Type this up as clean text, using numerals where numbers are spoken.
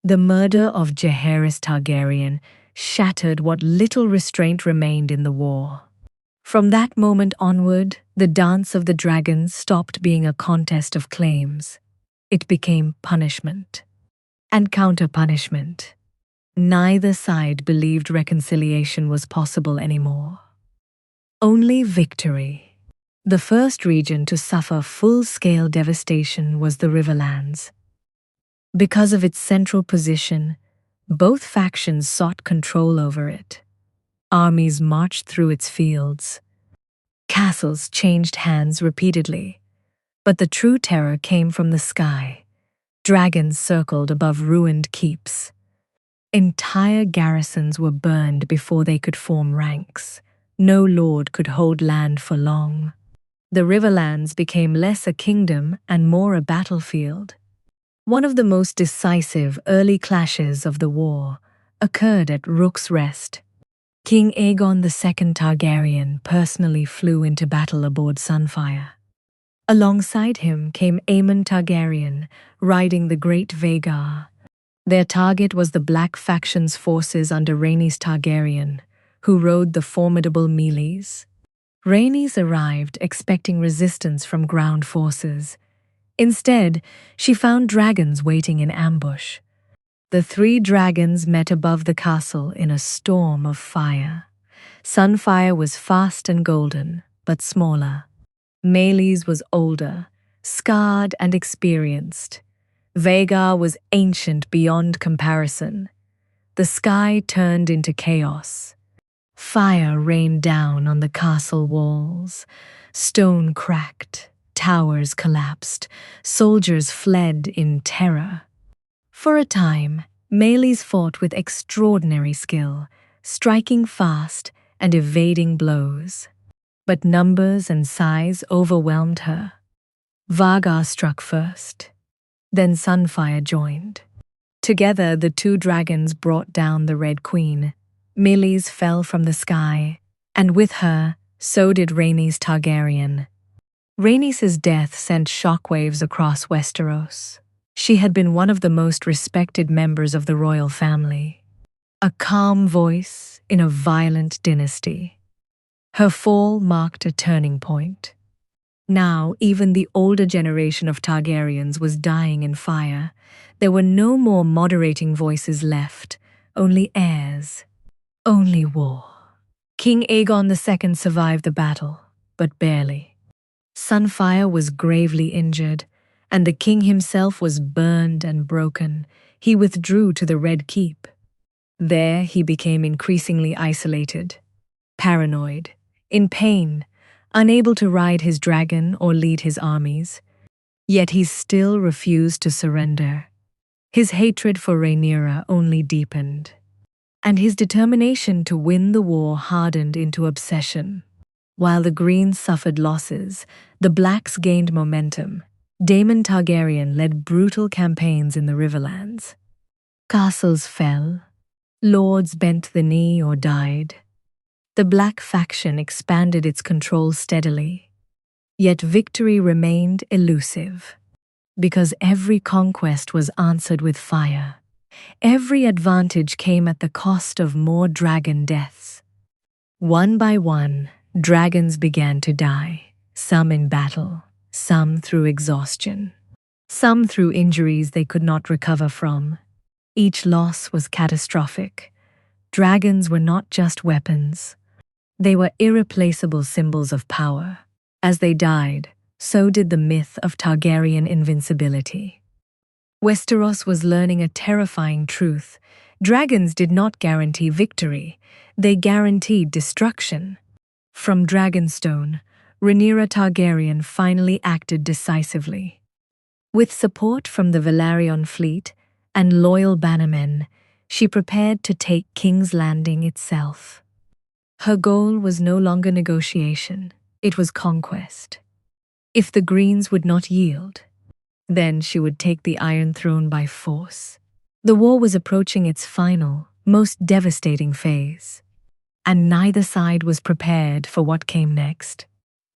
The murder of Jaehaerys Targaryen shattered what little restraint remained in the war. From that moment onward, the Dance of the Dragons stopped being a contest of claims. It became punishment. And counter-punishment. Neither side believed reconciliation was possible anymore. Only victory. The first region to suffer full-scale devastation was the Riverlands. Because of its central position, both factions sought control over it. Armies marched through its fields. Castles changed hands repeatedly. But the true terror came from the sky. Dragons circled above ruined keeps. Entire garrisons were burned before they could form ranks. No lord could hold land for long. The Riverlands became less a kingdom and more a battlefield. One of the most decisive early clashes of the war occurred at Rook's Rest. King Aegon II Targaryen personally flew into battle aboard Sunfire. Alongside him came Aemon Targaryen, riding the Great Vhagar. Their target was the Black faction's forces under Rhaenys Targaryen, who rode the formidable Meleys. Rhaenys arrived expecting resistance from ground forces. Instead, she found dragons waiting in ambush. The three dragons met above the castle in a storm of fire. Sunfire was fast and golden, but smaller. Meleys was older, scarred and experienced. Vhagar was ancient beyond comparison. The sky turned into chaos. Fire rained down on the castle walls. Stone cracked. Towers collapsed. Soldiers fled in terror. For a time, Meleys fought with extraordinary skill, striking fast and evading blows. But numbers and size overwhelmed her. Vhagar struck first. Then Sunfire joined. Together, the two dragons brought down the Red Queen. Meleys fell from the sky, and with her, so did Rhaenys Targaryen. Rhaenys' death sent shockwaves across Westeros. She had been one of the most respected members of the royal family. A calm voice in a violent dynasty. Her fall marked a turning point. Now, even the older generation of Targaryens was dying in fire. There were no more moderating voices left, only heirs, only war. King Aegon II survived the battle, but barely. Sunfire was gravely injured, and the king himself was burned and broken. He withdrew to the Red Keep. There he became increasingly isolated, paranoid, in pain, unable to ride his dragon or lead his armies. Yet he still refused to surrender. His hatred for Rhaenyra only deepened, and his determination to win the war hardened into obsession. While the Greens suffered losses, the Blacks gained momentum. Daemon Targaryen led brutal campaigns in the Riverlands. Castles fell. Lords bent the knee or died. The Black faction expanded its control steadily. Yet victory remained elusive. Because every conquest was answered with fire. Every advantage came at the cost of more dragon deaths. One by one, dragons began to die, some in battle, some through exhaustion, some through injuries they could not recover from. Each loss was catastrophic. Dragons were not just weapons. They were irreplaceable symbols of power. As they died, so did the myth of Targaryen invincibility. Westeros was learning a terrifying truth. Dragons did not guarantee victory. They guaranteed destruction. From Dragonstone, Rhaenyra Targaryen finally acted decisively. With support from the Velaryon fleet and loyal bannermen, she prepared to take King's Landing itself. Her goal was no longer negotiation, it was conquest. If the Greens would not yield, then she would take the Iron Throne by force. The war was approaching its final, most devastating phase, and neither side was prepared for what came next.